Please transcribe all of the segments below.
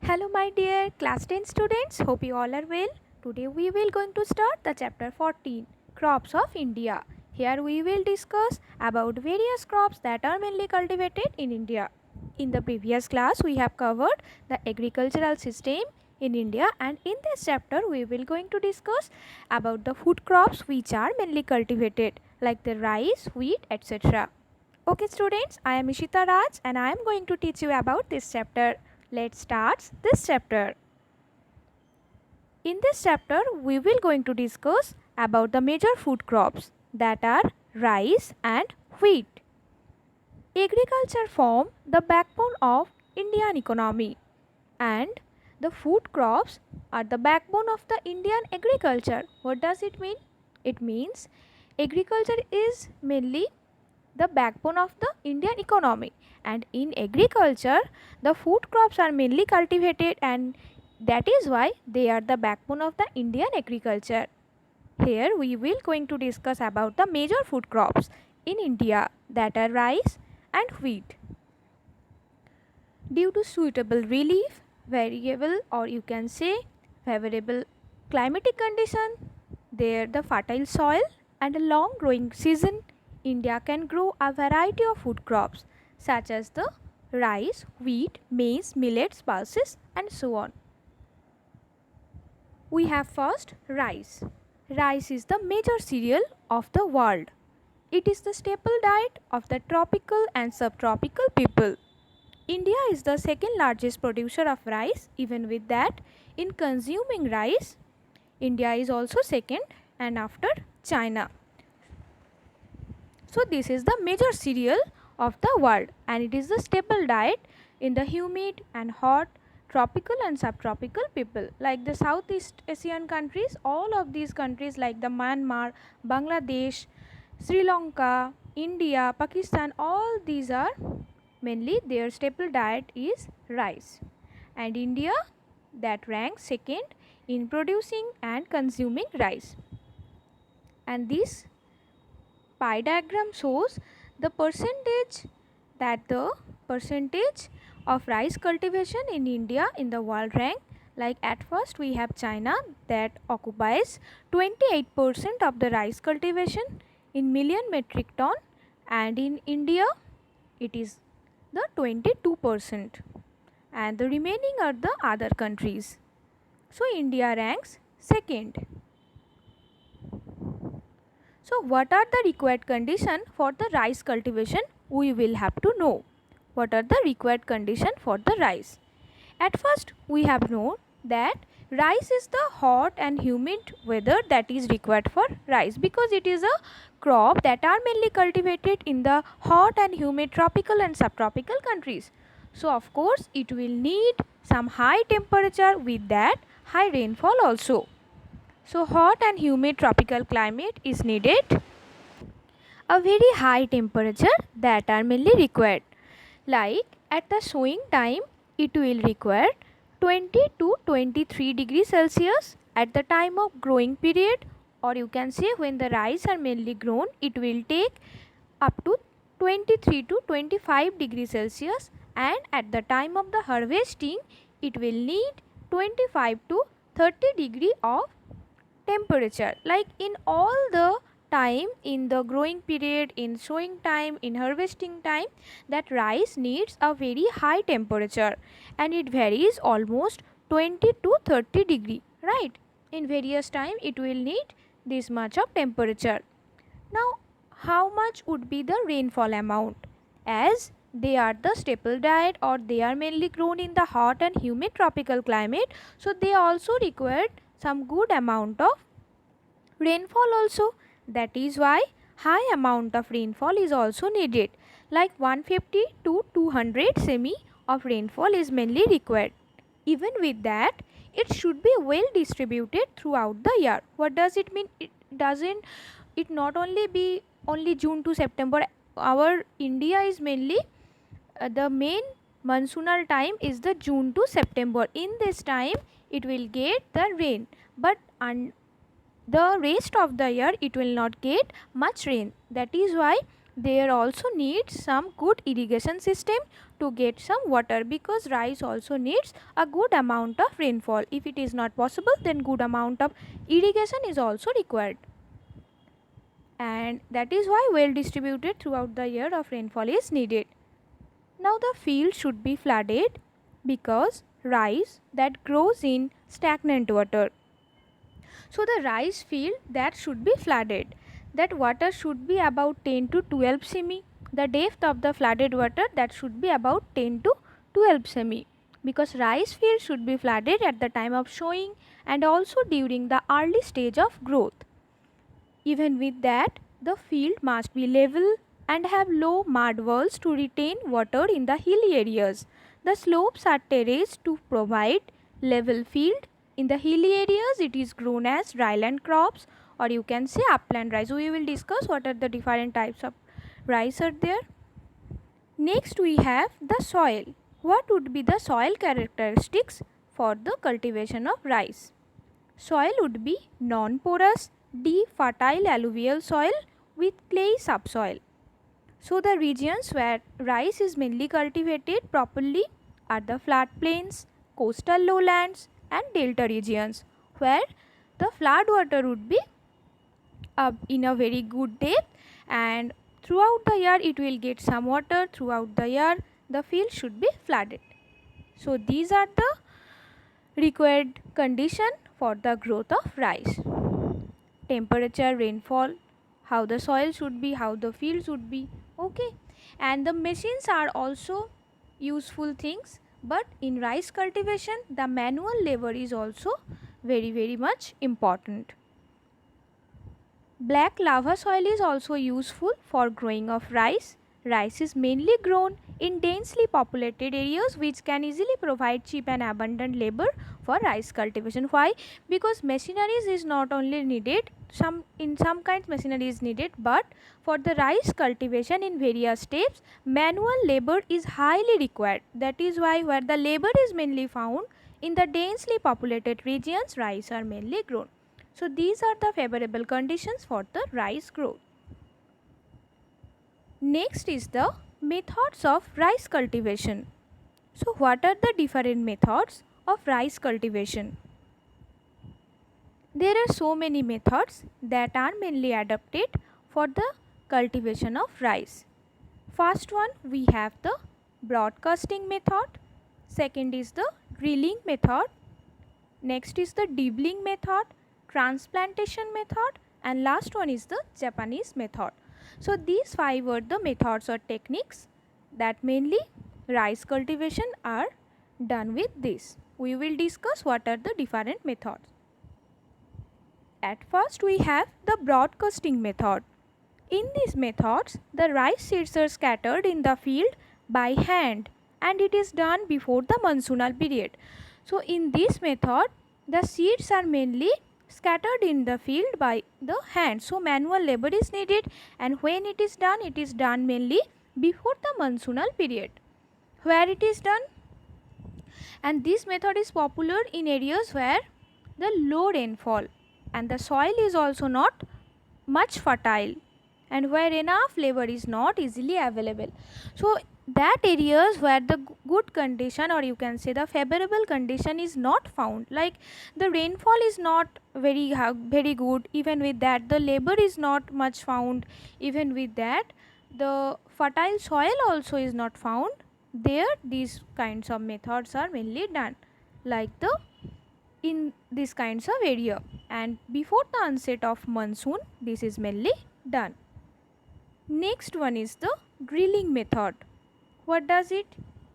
Hello my dear class 10 students, hope you all are well. Today we will going to start the chapter 14, Crops of India. Here we will discuss about various crops that are mainly cultivated in India. In the previous class we have covered the agricultural system in India, and in this chapter we will going to discuss about the food crops which are mainly cultivated like the rice, wheat, etc. Okay students, I am Ishita Raj and I am going to teach you about this chapter. Let's start this chapter. In this chapter, we will going to discuss about the major food crops that are rice and wheat. Agriculture form the backbone of Indian economy, and the food crops are the backbone of the Indian agriculture. What does it mean? It means agriculture is mainly the backbone of the Indian economy, and in agriculture the food crops are mainly cultivated, and that is why they are the backbone of the Indian agriculture. Here we will going to discuss about the major food crops in India, that are rice and wheat. Due to suitable relief, variable, or you can say favorable climatic condition, there the fertile soil and a long growing season, India can grow a variety of food crops such as the rice, wheat, maize, millets, pulses, and so on. We have first rice. Rice is the major cereal of the world. It is the staple diet of the tropical and subtropical people. India is the second largest producer of rice. Even with that, in consuming rice, India is also second and after China. So this is the major cereal of the world, and it is the staple diet in the humid and hot tropical and subtropical people like the Southeast Asian countries. All of these countries like the Myanmar, Bangladesh, Sri Lanka, India, Pakistan, all these are mainly their staple diet is rice, and India that ranks second in producing and consuming rice. And this pie diagram shows the percentage of rice cultivation in India in the world rank. Like at first we have China that occupies 28% of the rice cultivation in million metric ton, and in India it is the 22%, and the remaining are the other countries. So India ranks second. So what are the required conditions for the rice cultivation? We will have to know. What are the required conditions for the rice? At first we have known that rice is the hot and humid weather that is required for rice, because it is a crop that are mainly cultivated in the hot and humid tropical and subtropical countries. So of course it will need some high temperature, with that high rainfall also. So hot and humid tropical climate is needed. A very high temperature that are mainly required. Like at the sowing time it will require 20 to 23 degrees Celsius. At the time of growing period, or you can say when the rice are mainly grown, it will take up to 23 to 25 degrees Celsius, and at the time of the harvesting it will need 25 to 30 degree of temperature. Like in all the time, in the growing period, in sowing time, in harvesting time, that rice needs a very high temperature, and it varies almost 20 to 30 degree, right? In various time it will need this much of temperature. Now how much would be the rainfall amount? As they are the staple diet, or they are mainly grown in the hot and humid tropical climate, so they also required some good amount of rainfall also. That is why high amount of rainfall is also needed, like 150 to 200 semi of rainfall is mainly required. Even with that, it should be well distributed throughout the year. What does it mean? It not only be only June to September. Our India is mainly the main monsoonal time is the June to September. In this time it will get the rain, but the rest of the year it will not get much rain. That is why there also needs some good irrigation system to get some water, because rice also needs a good amount of rainfall. If it is not possible, then good amount of irrigation is also required, and that is why well distributed throughout the year of rainfall is needed. Now the field should be flooded because rice that grows in stagnant water. So the rice field that should be flooded, that water should be about 10 to 12 semi. The depth of the flooded water that should be about 10 to 12 semi, because rice field should be flooded at the time of sowing and also during the early stage of growth. Even with that, the field must be level and have low mud walls to retain water in the hilly areas. The slopes are terraced to provide level field. In the hilly areas, it is grown as dryland crops, or you can say upland rice. We will discuss what are the different types of rice are there. Next we have the soil. What would be the soil characteristics for the cultivation of rice? Soil would be non-porous, deep fertile alluvial soil with clay subsoil. So the regions where rice is mainly cultivated properly are the flat plains, coastal lowlands and delta regions, where the flood water would be in a very good depth, and throughout the year it will get some water. Throughout the year the field should be flooded. So these are the required condition for the growth of rice: temperature, rainfall, how the soil should be, how the field should be. Okay, and the machines are also useful things, but in rice cultivation the manual labor is also very much important. Black lava soil is also useful for growing of rice. Rice is mainly grown in densely populated areas which can easily provide cheap and abundant labor for rice cultivation. Why? Because machineries is not only needed, in some kinds machinery is needed, but for the rice cultivation in various steps manual labor is highly required. That is why where the labor is mainly found in the densely populated regions, rice are mainly grown. So these are the favorable conditions for the rice growth. Next is the methods of rice cultivation. So what are the different methods of rice cultivation? There are so many methods that are mainly adapted for the cultivation of rice. First one, we have the broadcasting method. Second is the drilling method. Next is the dibbling method, transplantation method, and last one is the Japanese method. So these 5 are the methods or techniques that mainly rice cultivation are done with this. We will discuss what are the different methods. At first we have the broadcasting method. In these methods, the rice seeds are scattered in the field by hand, and it is done before the monsoonal period. So in this method, the seeds are mainly scattered in the field by the hand. So manual labor is needed, and when it is done mainly before the monsoonal period, where it is done. And this method is popular in areas where the low rainfall and the soil is also not much fertile, and where enough labor is not easily available. So that areas where the good condition, or you can say the favorable condition, is not found, like the rainfall is not very good, even with that the labor is not much found, even with that the fertile soil also is not found, there these kinds of methods are mainly done, like the in these kinds of area, and before the onset of monsoon this is mainly done. Next one is the drilling method. What does it?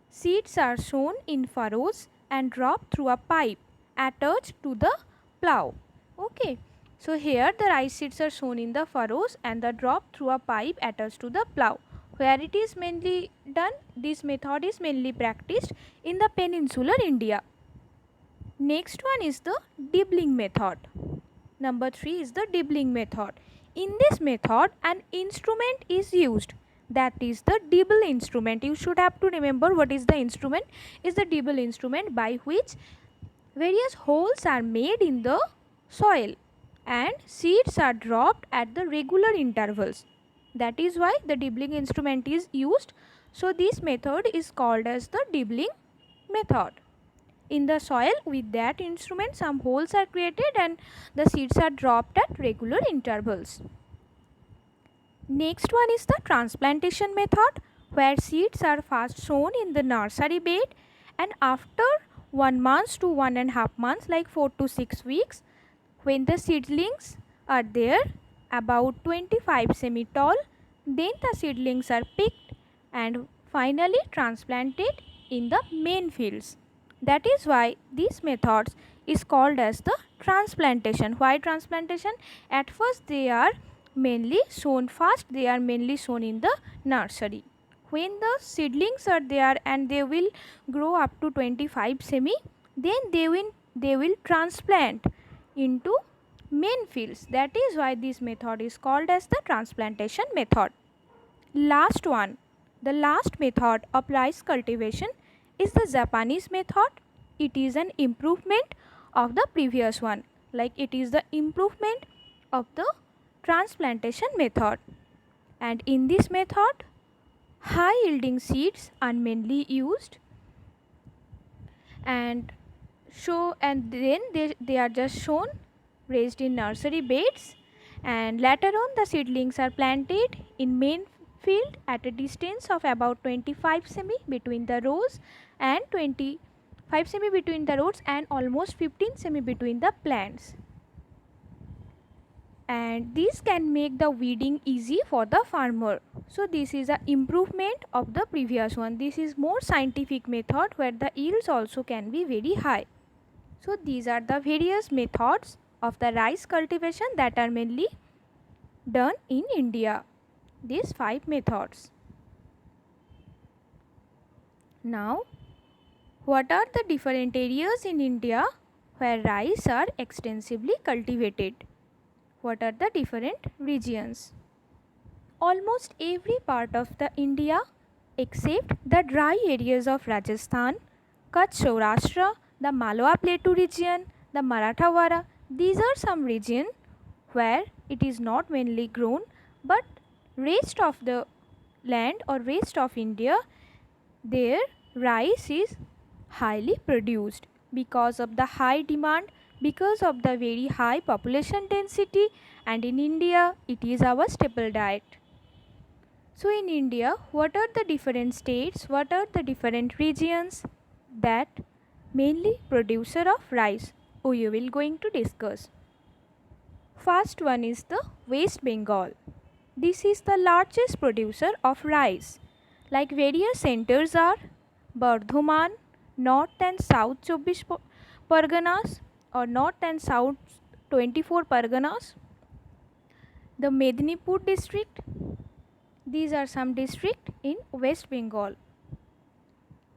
Seeds are sown in furrows and dropped through a pipe attached to the plough. Okay, so here the rice seeds are sown in the furrows and the dropped through a pipe attached to the plough. Where it is mainly done, this method is mainly practiced in the peninsular India. Next one is the dibbling method. Number 3 is the dibbling method. In this method, an instrument is used, that is the dibble instrument. You should have to remember what is the instrument. Is the dibble instrument by which various holes are made in the soil and seeds are dropped at the regular intervals. That is why the dibbling instrument is used, So this method is called as the dibbling method. In the soil, with that instrument, some holes are created and the seeds are dropped at regular intervals. Next one is the transplantation method, where seeds are first sown in the nursery bed, and after 1 month to 1.5 months, like 4 to 6 weeks, when the seedlings are there about 25 semi tall, then the seedlings are picked and finally transplanted in the main fields. That is why these methods is called as the transplantation. Why transplantation? At first they are mainly sown in the nursery. When the seedlings are there and they will grow up to 25 semi, then they will transplant into main fields. That is why this method is called as the transplantation method. Last one, the last method of rice cultivation is the Japanese method. It is an improvement of the previous one, like it is the improvement of the transplantation method. And in this method, high yielding seeds are mainly used, and then they are just shown raised in nursery beds, and later on the seedlings are planted in main field at a distance of about 25 semi between the rows and 25 semi between the rows and almost 15 semi between the plants. And this can make the weeding easy for the farmer. So this is an improvement of the previous one. This is more scientific method where the yields also can be very high. So these are the various methods of the rice cultivation that are mainly done in India. These 5 methods. Now, what are the different areas in India where rice are extensively cultivated? What are the different regions? Almost every part of the India except the dry areas of Rajasthan, Kutch, Saurashtra, the Malwa Plateau region, the Marathwada, these are some regions where it is not mainly grown, but rest of the land or rest of India, there rice is highly produced because of the high demand, because of the very high population density, and in India it is our staple diet. So in India, what are the different states, what are the different regions that mainly producer of rice? We will going to discuss. First one is the West Bengal. This is the largest producer of rice. Like various centers are Bardhaman, North and South 24 Parganas or North and South 24 Parganas, the Medinipur district. These are some districts in West Bengal.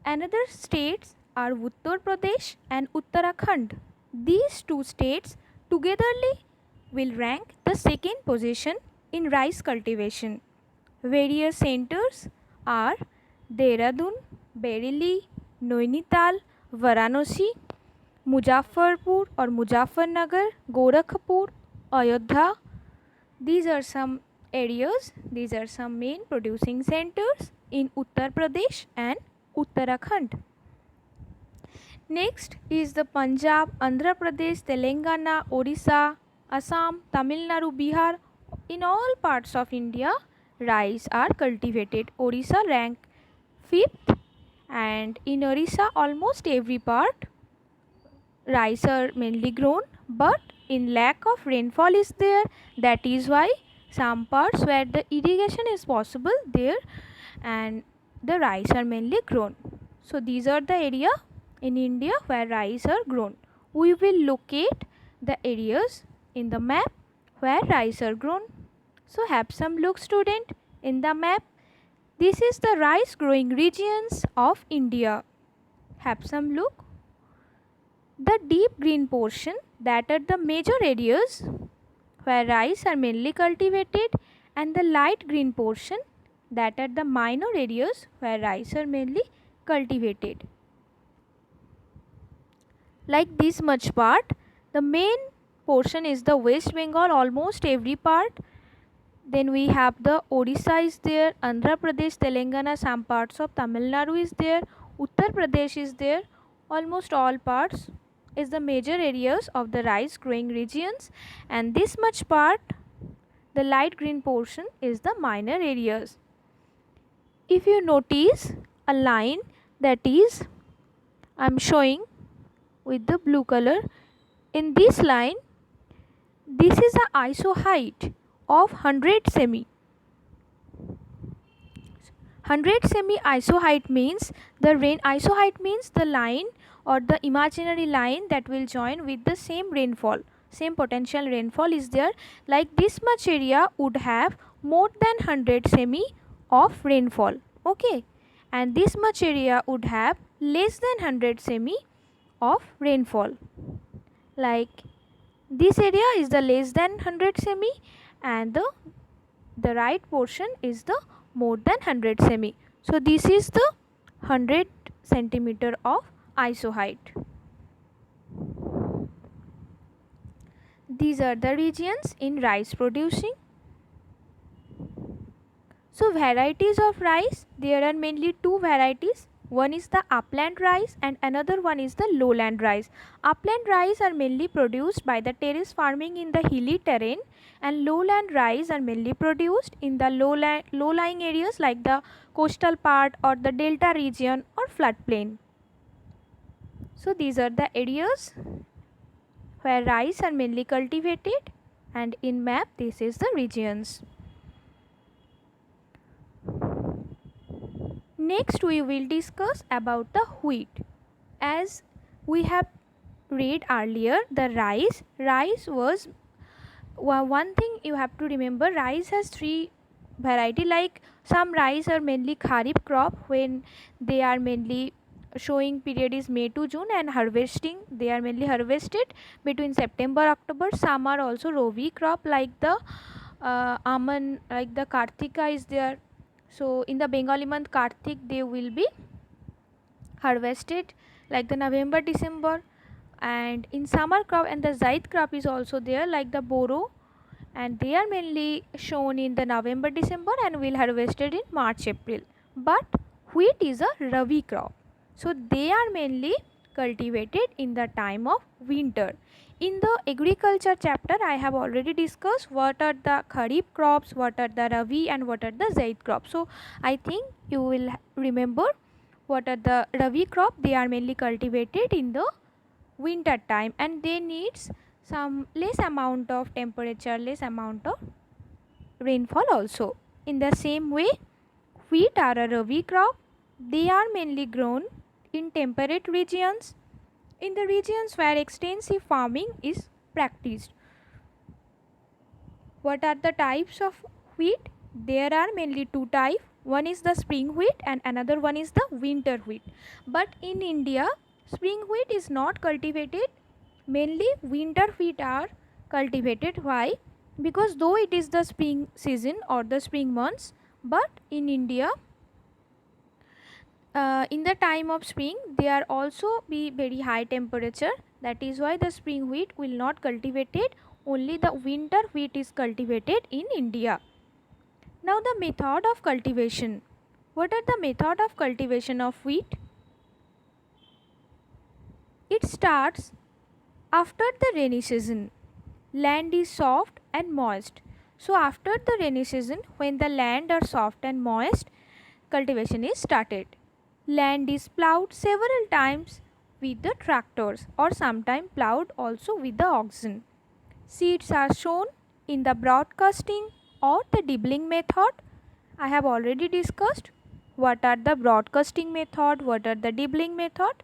Another states are Uttar Pradesh and Uttarakhand. These two states togetherly will rank the second position in rice cultivation. Various centers are Dehradun, Bareilly, Nainital, Varanasi, Muzaffarpur or Muzaffarnagar, Gorakhpur, Ayodhya. These are some areas, these are some main producing centers in Uttar Pradesh and Uttarakhand. Next is the Punjab, Andhra Pradesh, Telangana, Orissa, Assam, Tamil Nadu, Bihar. In all parts of India, rice are cultivated. Orissa rank 5th, and in Orissa almost every part rice are mainly grown, but in lack of rainfall is there. That is why some parts where the irrigation is possible there and the rice are mainly grown. So these are the area in India where rice are grown. We will locate the areas in the map where rice are grown. So have some look, student, in the map. This is the rice growing regions of India. Have some look. The deep green portion, that are the major areas where rice are mainly cultivated, and the light green portion, that are the minor areas where rice are mainly cultivated. Like this much part, the main portion is the West Bengal, almost every part. Then we have the Odisha is there, Andhra Pradesh, Telangana, some parts of Tamil Nadu is there, Uttar Pradesh is there. Almost all parts is the major areas of the rice growing regions, and this much part, the light green portion, is the minor areas. If you notice a line that is I am showing with the blue color, in this line this is a ISO height of 100 semi. 100 semi ISO height means ISO height means the line or the imaginary line that will join with the same rainfall, same potential rainfall is there. Like this much area would have more than 100 semi of rainfall, okay, and this much area would have less than 100 semi of rainfall. Like this area is the less than 100 semi, and the right portion is the more than 100 semi. So this is the 100 centimeter of ISO height. These are the regions in rice producing. So varieties of rice, there are mainly two varieties. One is the upland rice and another one is the lowland rice. Upland rice are mainly produced by the terrace farming in the hilly terrain, and lowland rice are mainly produced in the low-lying areas like the coastal part or the delta region or floodplain. So these are the areas where rice are mainly cultivated, and in map this is the regions. Next we will discuss about the wheat. As we have read earlier, the rice was one thing you have to remember. Rice has three variety. Like some rice are mainly kharif crop, when they are mainly showing period is May to June, and harvesting they are mainly harvested between September October. Some are also Rabi crop like the Aman, like the Kartika is there. So in the Bengali month Kartik they will be harvested like the November December. And in summer crop and the Zaid crop is also there like the Boro, and they are mainly shown in the November December and will harvested in March April. But wheat is a Rabi crop, so they are mainly cultivated in the time of winter. In the agriculture chapter I have already discussed what are the kharif crops, what are the Rabi and what are the Zaid crops. So I think you will remember what are the Rabi crop. They are mainly cultivated in the winter time and they needs some less amount of temperature, less amount of rainfall also. In the same way, wheat are a Rabi crop. They are mainly grown in temperate regions, in the regions where extensive farming is practiced. What are the types of wheat? There are mainly two types. One is the spring wheat and another one is the winter wheat. But in India, spring wheat is not cultivated. Mainly winter wheat are cultivated. Why? Because though it is the spring season or the spring months, but in India, in the time of spring there also be very high temperature. That is why the spring wheat will not cultivated. Only the winter wheat is cultivated in India. Now the method of cultivation. What are the method of cultivation of wheat? It starts after the rainy season. Land is soft and moist. So after the rainy season, when the land are soft and moist, cultivation is started. Land is plowed several times with the tractors or sometimes plowed also with the oxen. Seeds are sown in the broadcasting or the dibbling method. I have already discussed what are the broadcasting method, what are the dibbling method.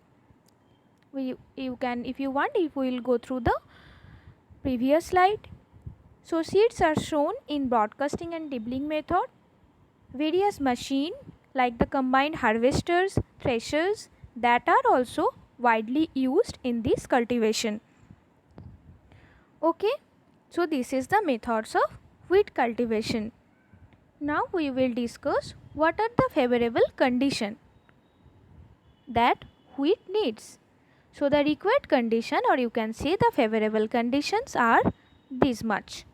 You can, if you want, if we will go through the previous slide. So seeds are sown in broadcasting and dibbling method. Various machine like the combined harvesters, threshers, that are also widely used in this cultivation. Okay, so this is the methods of wheat cultivation. Now we will discuss what are the favorable condition that wheat needs. So the required condition, or you can say the favorable conditions, are this much.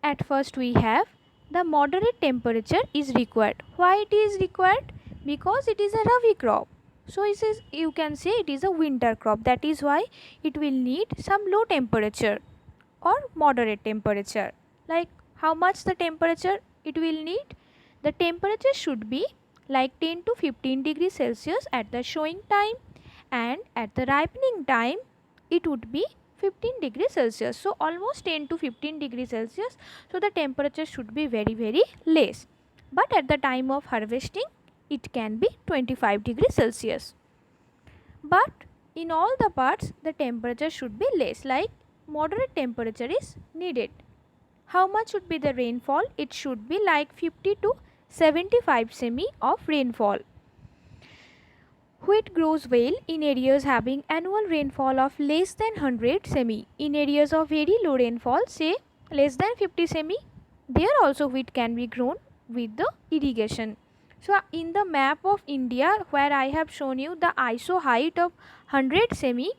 At first we have the moderate temperature is required. Why it is required? Because it is a Rabi crop. So you can say it is a winter crop. That is why it will need some low temperature or moderate temperature. Like how much the temperature it will need? The temperature should be like 10 to 15 degrees Celsius at the showing time, and at the ripening time it would be 15 degrees Celsius. So almost 10 to 15 degrees Celsius. So the temperature should be very less. But at the time of harvesting it can be 25 degrees Celsius. But in all the parts the temperature should be less, like moderate temperature is needed. How much should be the rainfall? It should be like 50 to 75 semi of rainfall. Wheat grows well in areas having annual rainfall of less than 100 semi. In areas of very low rainfall, say less than 50 semi, there also wheat can be grown with the irrigation. So in the map of India where I have shown you the ISO height of 100 semi,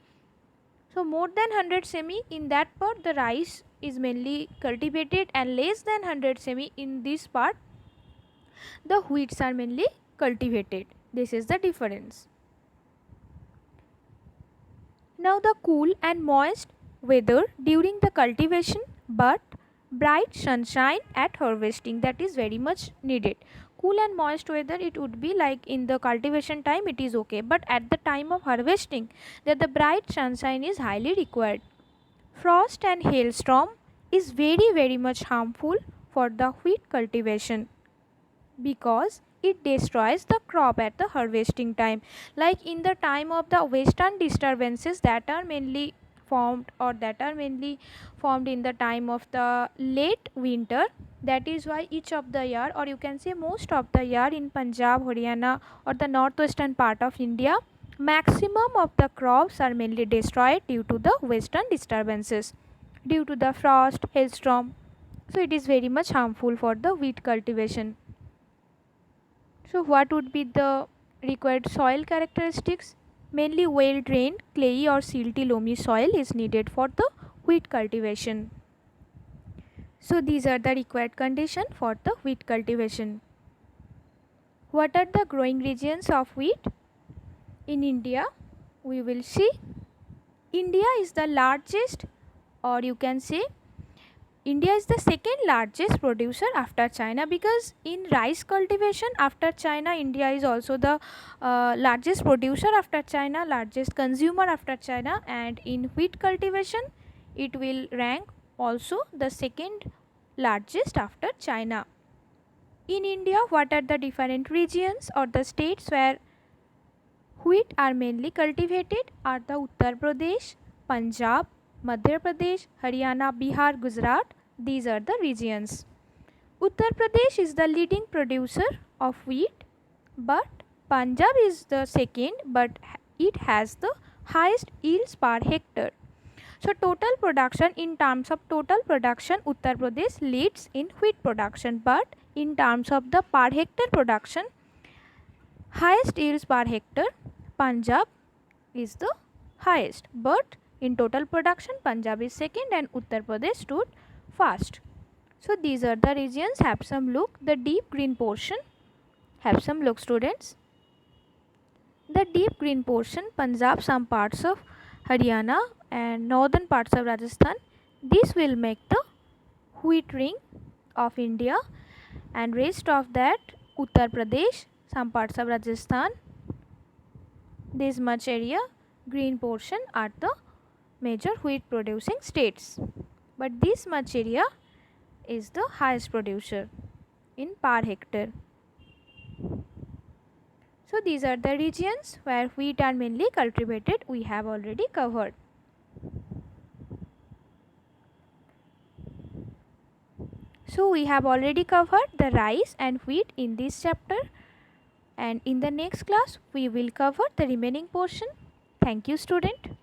so more than 100 semi, in that part the rice is mainly cultivated, and less than 100 semi in this part the wheats are mainly cultivated. This is the difference. Now the cool and moist weather during the cultivation but bright sunshine at harvesting, that is very much needed. Cool and moist weather, it would be like in the cultivation time it is okay, but at the time of harvesting that the bright sunshine is highly required. Frost and hailstorm is very much harmful for the wheat cultivation because it destroys the crop at the harvesting time. Like in the time of the western disturbances that are mainly formed in the time of the late winter, that is why each of the year, or you can say most of the year, in Punjab, Haryana or the northwestern part of India, maximum of the crops are mainly destroyed due to the western disturbances, due to the frost, hailstorm. So it is very much harmful for the wheat cultivation. So what would be the required soil characteristics? Mainly well drained, clayey or silty loamy soil is needed for the wheat cultivation. So these are the required conditions for the wheat cultivation. What are the growing regions of wheat? In India, we will see India is the largest, or you can say India is the second largest producer after China, because in rice cultivation after China, India is also the largest producer after China, largest consumer after China, and in wheat cultivation it will rank also the second largest after China. In India, what are the different regions or the states where wheat are mainly cultivated are the Uttar Pradesh, Punjab, Madhya Pradesh, Haryana, Bihar, Gujarat. These are the regions. Uttar Pradesh is the leading producer of wheat, but Punjab is the second, but it has the highest yields per hectare. So total production, in terms of total production, Uttar Pradesh leads in wheat production, but in terms of the per hectare production, highest yields per hectare, Punjab is the highest, but in total production Punjab is second and Uttar Pradesh stood first. So these are the regions. Have some look. The deep green portion, have some look students. The deep green portion, Punjab, some parts of Haryana and northern parts of Rajasthan, this will make the wheat ring of India, and rest of that Uttar Pradesh, some parts of Rajasthan, this much area green portion are the major wheat producing states, but this much area is the highest producer in per hectare. So these are the regions where wheat are mainly cultivated, we have already covered. So we have already covered the rice and wheat in this chapter, and in the next class we will cover the remaining portion. Thank you student.